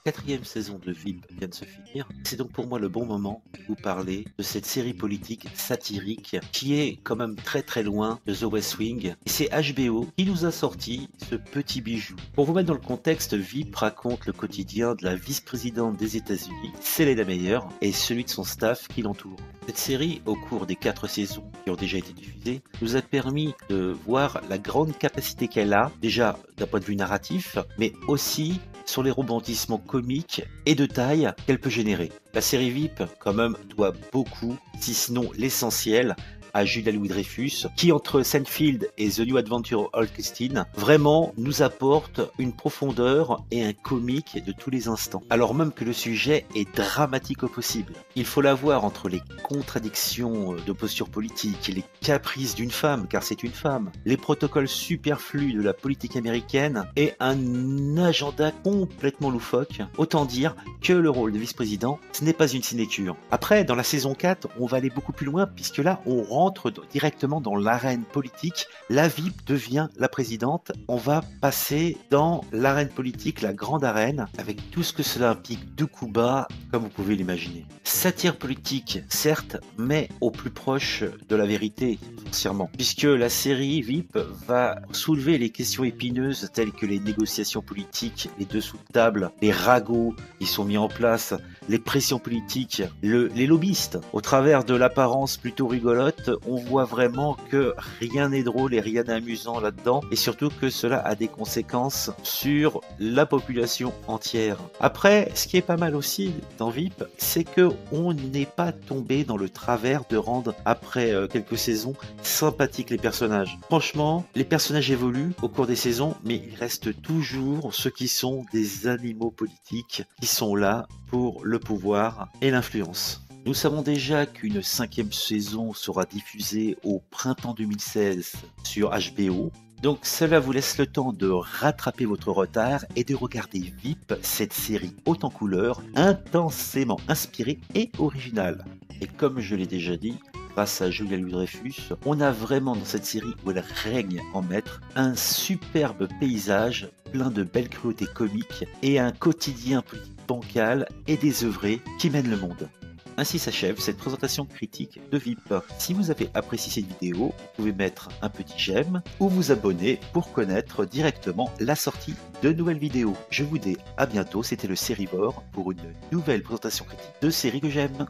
4e saison de VIP vient de se finir. C'est donc pour moi le bon moment de vous parler de cette série politique satirique qui est quand même très loin de The West Wing. Et c'est HBO qui nous a sorti ce petit bijou. Pour vous mettre dans le contexte, VIP raconte le quotidien de la vice-présidente des États-Unis, Selena Meyer, et celui de son staff qui l'entoure. Cette série, au cours des 4 saisons qui ont déjà été diffusées, nous a permis de voir la grande capacité qu'elle a, déjà d'un point de vue narratif, mais aussi sur les rebondissements comiques et de taille qu'elle peut générer. La série VIP, quand même, doit beaucoup, si ce n'est l'essentiel, à Julia Louis-Dreyfus, qui entre Seinfeld et The New Adventure of Christine, vraiment nous apporte une profondeur et un comique de tous les instants. Alors même que le sujet est dramatique au possible. Il faut la voir entre les contradictions de posture politique, les caprices d'une femme, car c'est une femme, les protocoles superflus de la politique américaine et un agenda complètement loufoque. Autant dire que le rôle de vice-président, ce n'est pas une sinécure. Après, dans la saison 4, on va aller beaucoup plus loin, puisque là, on rentre directement dans l'arène politique. La VIP devient la présidente. On va passer dans l'arène politique, la grande arène, avec tout ce que cela implique de coups bas, comme vous pouvez l'imaginer. Satire politique, certes, mais au plus proche de la vérité, foncièrement. Puisque la série VIP va soulever les questions épineuses telles que les négociations politiques, les dessous de table, les ragots qui sont mis en place, les pressions politiques, les lobbyistes. Au travers de l'apparence plutôt rigolote, on voit vraiment que rien n'est drôle et rien n'est amusant là-dedans, et surtout que cela a des conséquences sur la population entière. Après, ce qui est pas mal aussi dans VIP, c'est que on n'est pas tombé dans le travers de rendre, après quelques saisons, sympathiques les personnages. Franchement, les personnages évoluent au cours des saisons, mais il reste toujours ceux qui sont des animaux politiques, qui sont là pour le pouvoir et l'influence. Nous savons déjà qu'une 5e saison sera diffusée au printemps 2016 sur HBO. Donc cela vous laisse le temps de rattraper votre retard et de regarder VIP, cette série haute en couleurs, intensément inspirée et originale. Et comme je l'ai déjà dit, grâce à Julia Louis-Dreyfus, on a vraiment dans cette série où elle règne en maître un superbe paysage plein de belles cruautés comiques et un quotidien politique bancal et désœuvré qui mène le monde. Ainsi s'achève cette présentation critique de VIP. Si vous avez apprécié cette vidéo, vous pouvez mettre un petit j'aime ou vous abonner pour connaître directement la sortie de nouvelles vidéos. Je vous dis à bientôt, c'était le Sérivore pour une nouvelle présentation critique de séries que j'aime.